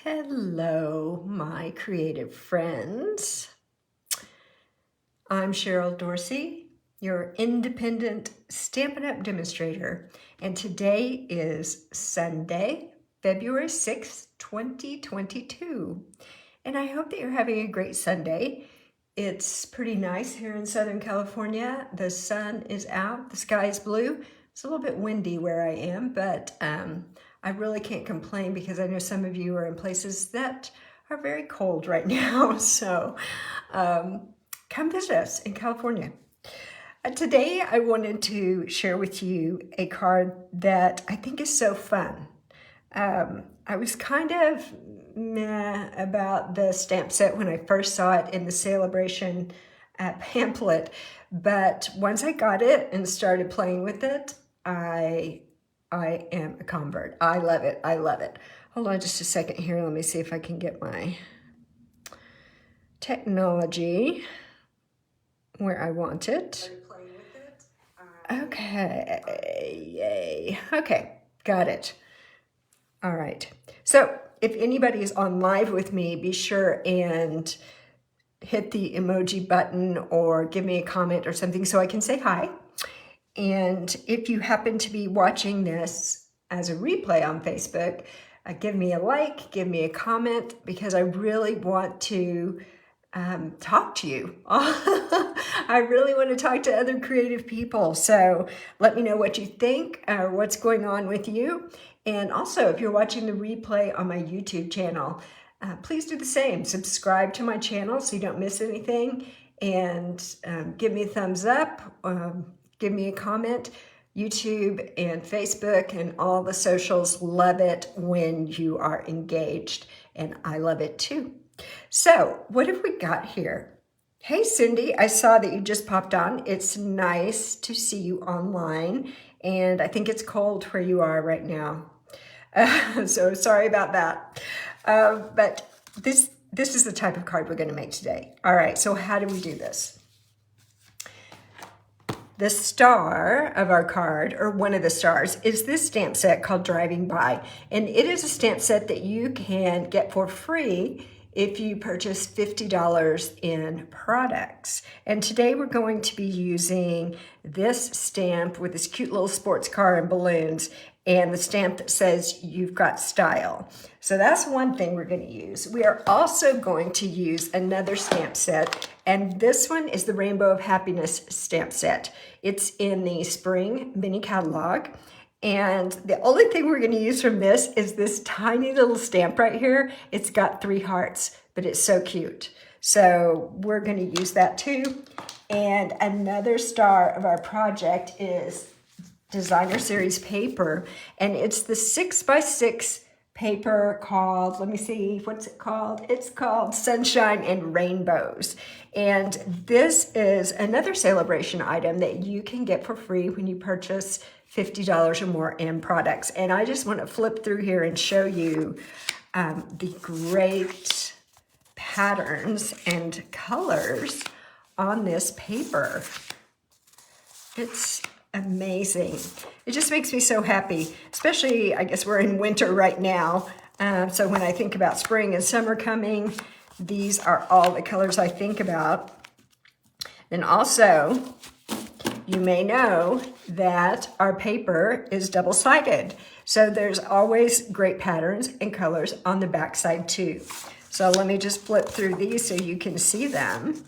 Hello, my creative friends. I'm Cheryl Dorsey, your independent Stampin' Up! Demonstrator, and today is Sunday, February 6th, 2022. And I hope that you're having a great Sunday. It's pretty nice here in Southern California. The sun is out, the sky is blue. It's a little bit windy where I am, but I really can't complain because I know some of you are in places that are very cold right now. So come visit us in California. Today I wanted to share with you a card that I think is so fun. I was kind of meh about the stamp set when I first saw it in the Celebration pamphlet, but once I got it and started playing with it, I am a convert. I love it. I love it. Hold on just a second here. Let me see if I can get my technology where I want it. Okay. Yay. Okay. Got it. All right. So if anybody is on live with me, be sure and hit the emoji button or give me a comment or something so I can say hi. And if you happen to be watching this as a replay on Facebook, give me a like, give me a comment, because I really want to talk to you. I really want to talk to other creative people. So let me know what you think or what's going on with you. And also, if you're watching the replay on my YouTube channel, please do the same. Subscribe to my channel so you don't miss anything. And give me a thumbs up. Give me a comment. YouTube and Facebook and all the socials love it when you are engaged. And I love it too. So what have we got here? Hey, Cindy, I saw that you just popped on. It's nice to see you online. And I think it's cold where you are right now. So sorry about that. But this is the type of card we're going to make today. All right, so how do we do this? The star of our card, or one of the stars, is this stamp set called Driving By. And it is a stamp set that you can get for free if you purchase $50 in products. And today we're going to be using this stamp with this cute little sports car and balloons, and the stamp that says you've got style. So that's one thing we're going to use. We are also going to use another stamp set, and this one is the Rainbow of Happiness stamp set. It's in the spring mini catalog. And the only thing we're going to use from this is this tiny little stamp right here. It's got 3 hearts, but it's so cute. So we're going to use that too. And another star of our project is Designer Series paper. And it's the 6x6 paper called, let me see, what's it called? It's called Sunshine and Rainbows. And this is another celebration item that you can get for free when you purchase $50 or more in products. And I just want to flip through here and show you the great patterns and colors on this paper. It's amazing. It just makes me so happy, especially, I guess we're in winter right now. So when I think about spring and summer coming, these are all the colors I think about. And also, you may know that our paper is double-sided. So there's always great patterns and colors on the back side too. So let me just flip through these so you can see them.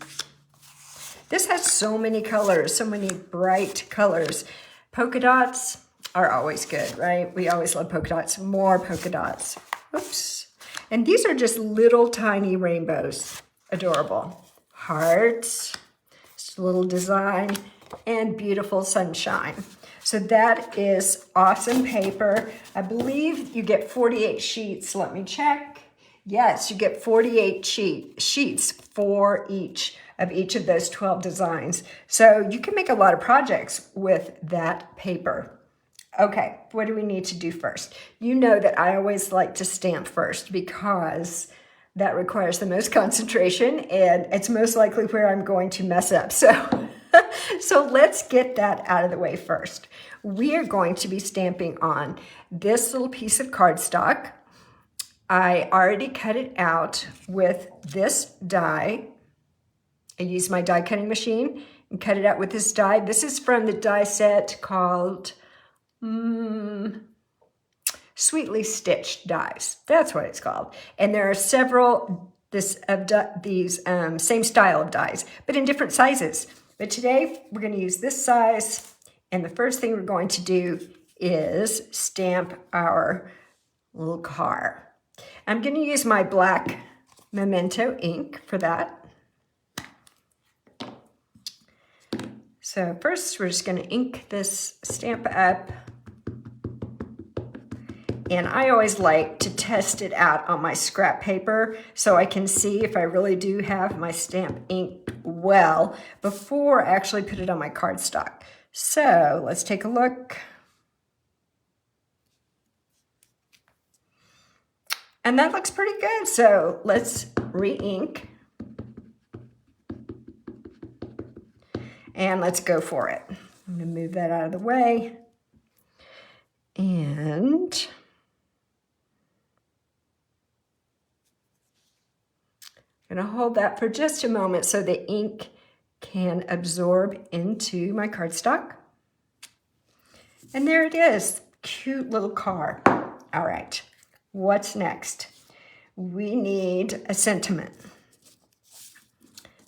This has so many colors, so many bright colors. Polka dots are always good, right? We always love polka dots. More polka dots. Oops. And these are just little tiny rainbows. Adorable. Hearts, just a little design, and beautiful sunshine. So that is awesome paper. I believe you get 48 sheets. Let me check. Yes, you get 48 sheets for each of those 12 designs. So you can make a lot of projects with that paper. Okay, what do we need to do first? You know that I always like to stamp first because that requires the most concentration and it's most likely where I'm going to mess up. So, so let's get that out of the way first. We are going to be stamping on this little piece of cardstock. I already cut it out with this die. I used my die cutting machine and cut it out with this die. This is from the die set called Sweetly Stitched Dies. That's what it's called. And there are several these same style of dies, but in different sizes. But today we're going to use this size. And the first thing we're going to do is stamp our little car. I'm going to use my black Memento ink for that. So first we're just going to ink this stamp up. And I always like to test it out on my scrap paper so I can see if I really do have my stamp inked well before I actually put it on my cardstock. So let's take a look. And that looks pretty good. So let's re-ink. And let's go for it. I'm going to move that out of the way. And I'm going to hold that for just a moment so the ink can absorb into my cardstock. And there it is. Cute little car. All right. What's next? We need a sentiment.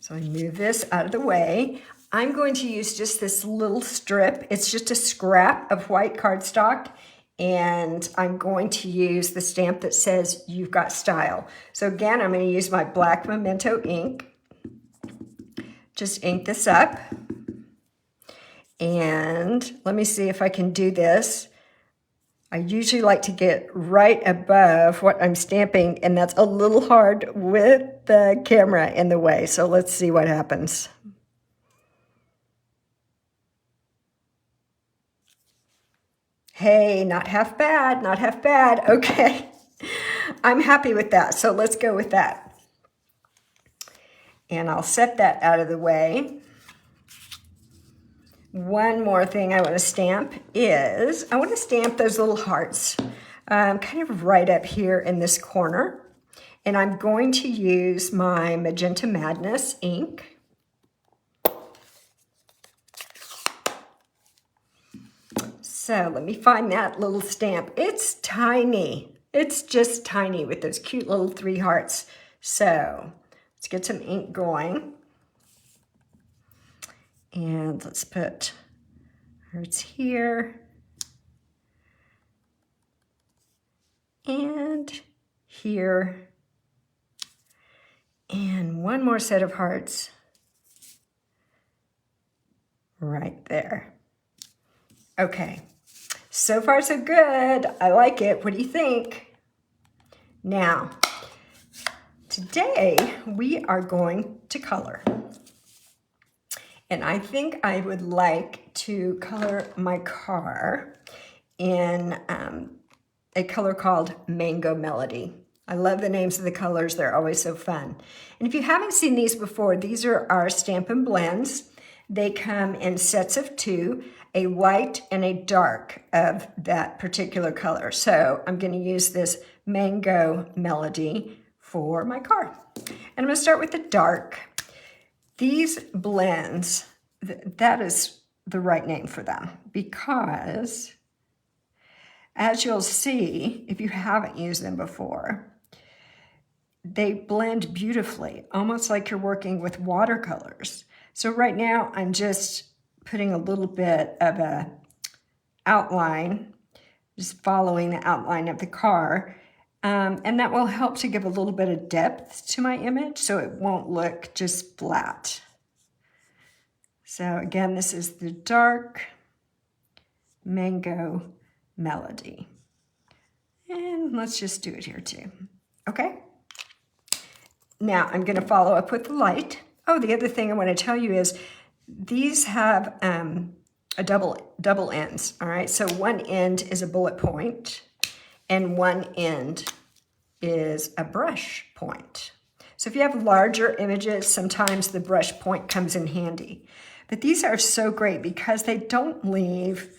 So I move this out of the way. I'm going to use just this little strip. It's just a scrap of white cardstock. And I'm going to use the stamp that says "You've Got Style." So again, I'm going to use my black Memento ink. Just ink this up. And let me see if I can do this. I usually like to get right above what I'm stamping, and that's a little hard with the camera in the way. So let's see what happens. Hey, not half bad, not half bad. Okay, I'm happy with that. So let's go with that. And I'll set that out of the way. One more thing I want to stamp is, I want to stamp those little hearts kind of right up here in this corner. And I'm going to use my Magenta Madness ink. So let me find that little stamp. It's tiny. It's just tiny with those cute little 3 hearts. So let's get some ink going. And let's put hearts here. And here. And one more set of hearts right there. Okay. So far, so good. I like it. What do you think? Now, today we are going to color. And I think I would like to color my car in a color called Mango Melody. I love the names of the colors. They're always so fun. And if you haven't seen these before, these are our Stampin' blends. They come in sets of 2. A light and a dark of that particular color. So I'm going to use this Mango Melody for my car. And I'm going to start with the dark. These blends, that is the right name for them because as you'll see, if you haven't used them before, they blend beautifully, almost like you're working with watercolors. So right now I'm just putting a little bit of a outline, just following the outline of the car. And that will help to give a little bit of depth to my image so it won't look just flat. So again, this is the dark Mango Melody. And let's just do it here too. Okay? Now I'm going to follow up with the light. Oh, the other thing I want to tell you is these have a double ends, all right? So one end is a bullet point and one end is a brush point. So if you have larger images, sometimes the brush point comes in handy. But these are so great because they don't leave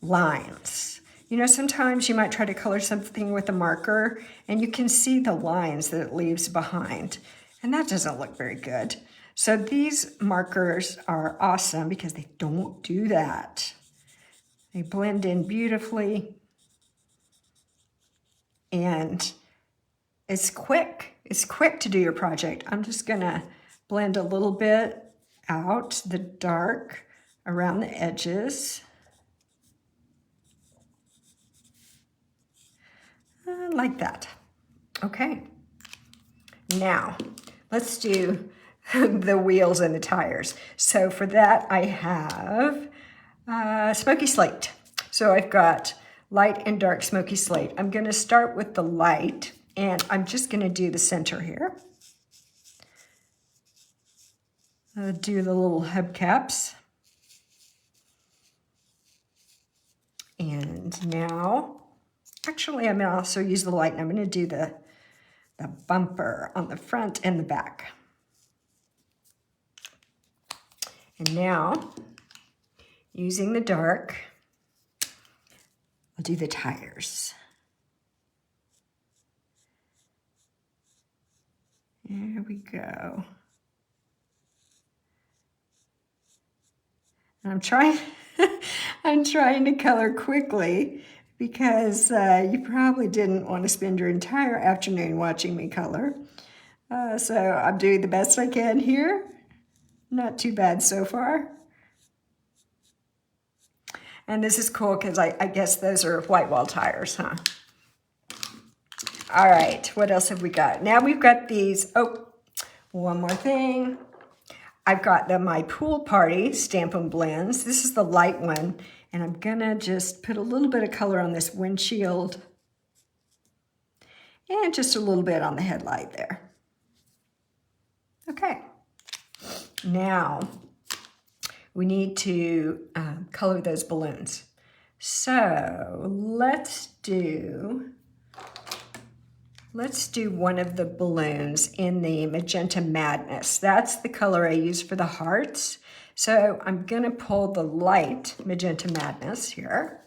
lines. You know, sometimes you might try to color something with a marker and you can see the lines that it leaves behind, and that doesn't look very good. So these markers are awesome because they don't do that. They blend in beautifully, and it's quick. It's quick to do your project. I'm just gonna blend a little bit out the dark around the edges. Like that. Okay. Now, let's do the wheels and the tires. So for that, I have Smoky Slate. So I've got light and dark Smoky Slate. I'm going to start with the light, and I'm just going to do the center here. Do the little hubcaps. And now, actually, I'm going to also use the light, and I'm going to do the bumper on the front and the back. And now, using the dark, I'll do the tires. There we go. And I'm trying to color quickly because you probably didn't want to spend your entire afternoon watching me color. So I'm doing the best I can here. Not too bad so far. And this is cool because I guess those are white wall tires, huh? All right, what else have we got? Now we've got these, oh, one more thing. I've got My Pool Party Stampin' Blends. This is the light one, and I'm gonna just put a little bit of color on this windshield and just a little bit on the headlight there. Okay. Now, we need to color those balloons. So let's do one of the balloons in the Magenta Madness. That's the color I use for the hearts. So I'm gonna pull the light Magenta Madness here.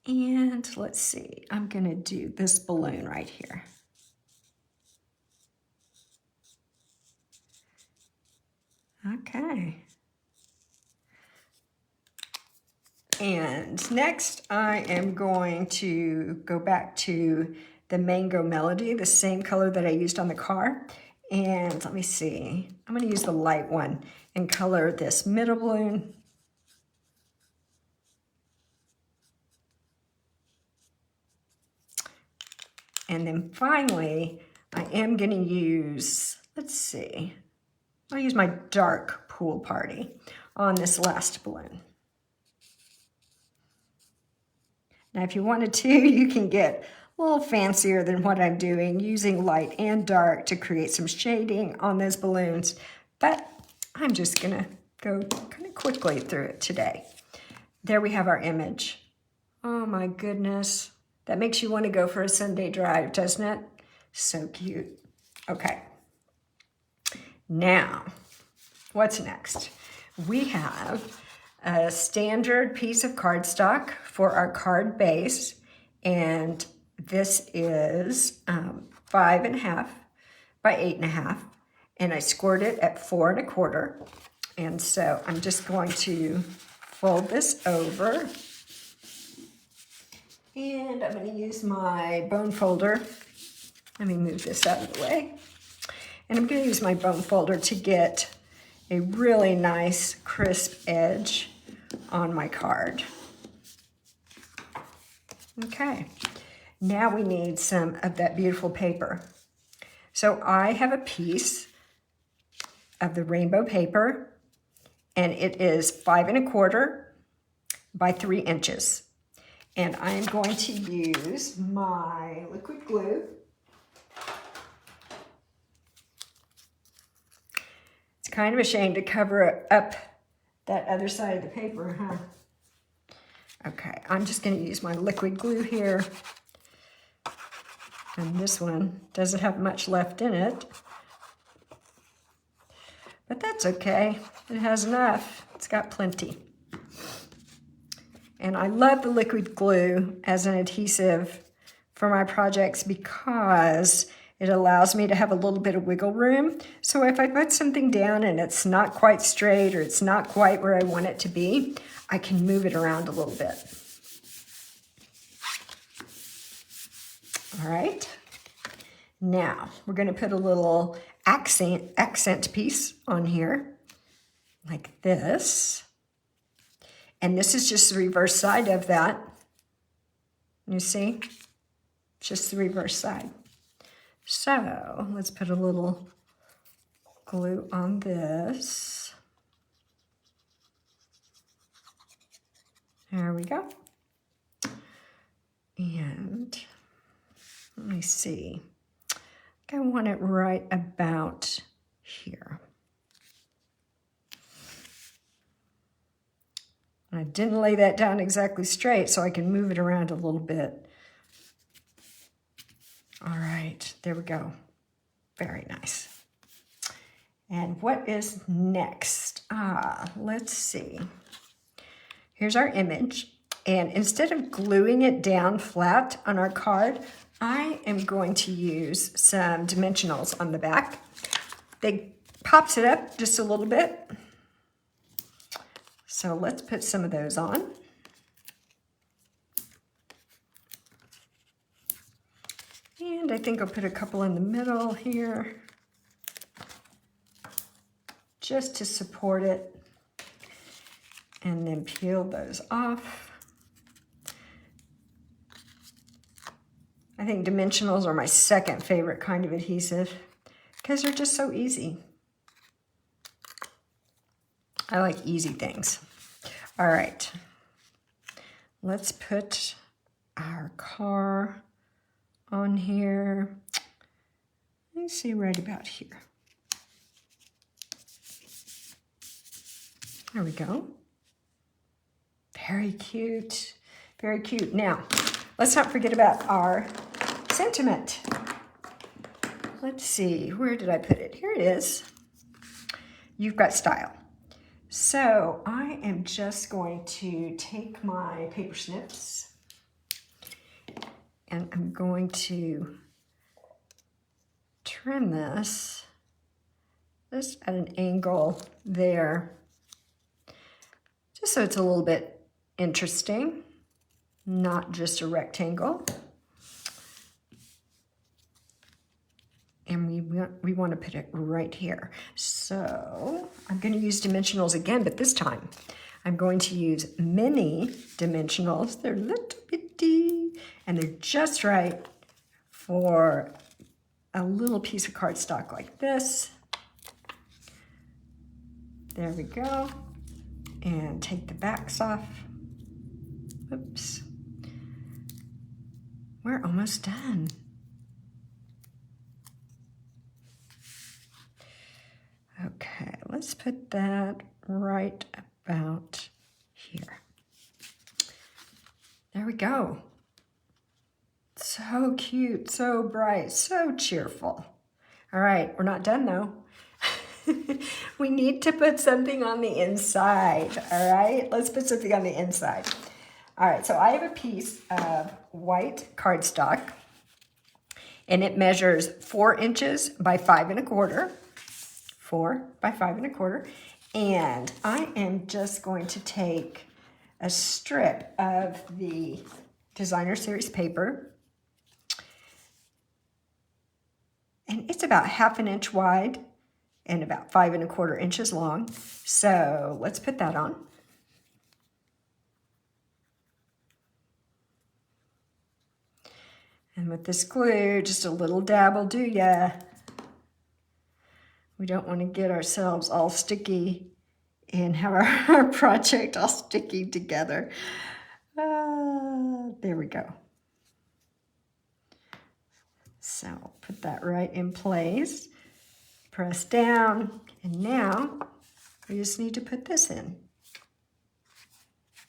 And let's see, I'm gonna do this balloon right here. Okay. And next I am going to go back to the Mango Melody, the same color that I used on the car. And let me see, I'm gonna use the light one and color this middle balloon. And then finally, I am gonna use, let's see, I'll use my dark Pool Party on this last balloon. Now, if you wanted to, you can get a little fancier than what I'm doing, using light and dark to create some shading on those balloons. But I'm just gonna go kind of quickly through it today. There we have our image. Oh my goodness. That makes you want to go for a Sunday drive, doesn't it? So cute. Okay. Now, what's next? We have a standard piece of cardstock for our card base, and this is 5.5 by 8.5, and I scored it at 4 1/4. And so I'm just going to fold this over, and I'm going to use my bone folder. Let me move this out of the way. And I'm going to use my bone folder to get a really nice crisp edge on my card. Okay, now we need some of that beautiful paper. So I have a piece of the rainbow paper, and it is 5 1/4 by 3 inches. And I'm going to use my liquid glue. It's kind of a shame to cover up that other side of the paper, huh? Okay, I'm just going to use my liquid glue here. And this one doesn't have much left in it. But that's okay. It has enough. It's got plenty. And I love the liquid glue as an adhesive for my projects because it allows me to have a little bit of wiggle room. So if I put something down and it's not quite straight or it's not quite where I want it to be, I can move it around a little bit. All right. Now we're going to put a little accent piece on here like this. And this is just the reverse side of that. You see? Just the reverse side. So let's put a little glue on this. There we go. And let me see. I want it right about here. I didn't lay that down exactly straight, so I can move it around a little bit. All right, there we go. Very nice. And what is next? Let's see. Here's our image. And instead of gluing it down flat on our card, I am going to use some dimensionals on the back. They pops it up just a little bit. So let's put some of those on. And I think I'll put a couple in the middle here, just to support it, and then peel those off. I think dimensionals are my second favorite kind of adhesive because they're just so easy. I like easy things. All right, let's put our car on here. Let me see, right about here. There we go. Very cute, very cute. Now, let's not forget about our sentiment. Let's see, where did I put it? Here it is. You've got style. So I am just going to take my paper snips and I'm going to trim this just at an angle there, just so it's a little bit interesting, not just a rectangle. And we want to put it right here. So I'm going to use dimensionals again, but this time I'm going to use mini dimensionals. They're little bitty, and they're just right for a little piece of cardstock like this. There we go. And take the backs off. Oops. We're almost done. Okay, let's put that right about here. There we go. So cute, so bright, so cheerful. All right, we're not done though. We need to put something on the inside, all right? Let's put something on the inside. All right, so I have a piece of white cardstock, and it measures 4 inches by 5 1/4. 4 by 5 1/4, and I am just going to take a strip of the Designer Series paper, and it's about 1/2 inch wide and about 5 1/4 inches long. So let's put that on. And with this glue, just a little dab will do ya. We don't want to get ourselves all sticky and have our project all sticky together. There we go. So put that right in place, press down, and now we just need to put this in.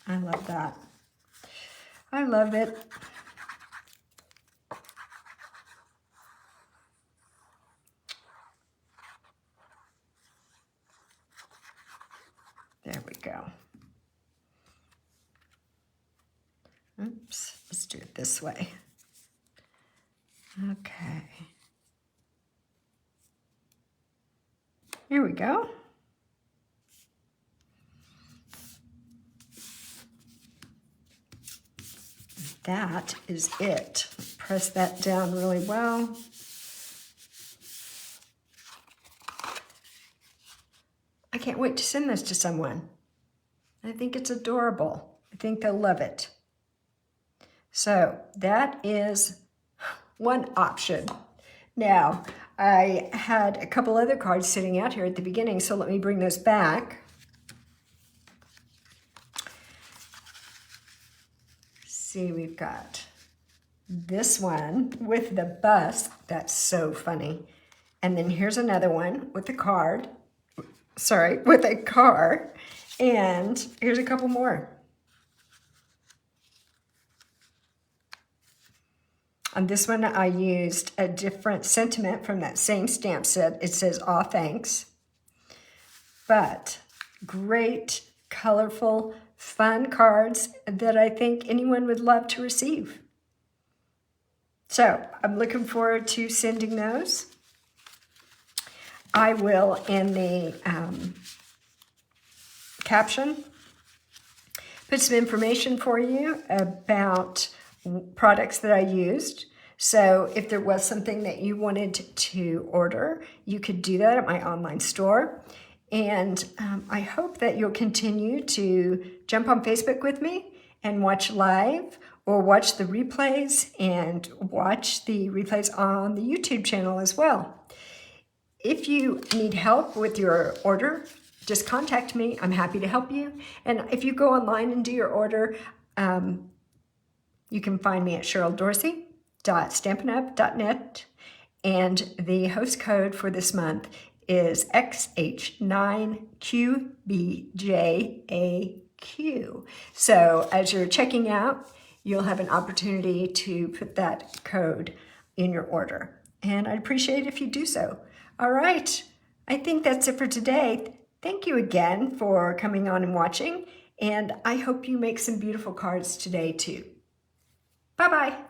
I love that. I love it. There we go. Oops, let's do it this way. Okay. Here we go. That is it. Press that down really well. I can't wait to send this to someone. I think it's adorable. I think they'll love it. So that is one option. Now, I had a couple other cards sitting out here at the beginning, so let me bring those back. See, we've got this one with the bus. That's so funny. And then here's another one with a card. Sorry, with a car. And here's a couple more. On this one, I used a different sentiment from that same stamp set. It says, "Aw, thanks." But great, colorful, fun cards that I think anyone would love to receive. So I'm looking forward to sending those. I will, in the caption, put some information for you about products that I used. So if there was something that you wanted to order, you could do that at my online store. And I hope that you'll continue to jump on Facebook with me and watch live, or watch the replays and watch the replays on the YouTube channel as well. If you need help with your order, just contact me. I'm happy to help you. And if you go online and do your order, you can find me at CherylDorsey.stampinup.net. And the host code for this month is XH9QBJAQ. So as you're checking out, you'll have an opportunity to put that code in your order. And I'd appreciate it if you do so. All right, I think that's it for today. Thank you again for coming on and watching, and I hope you make some beautiful cards today too. Bye-bye.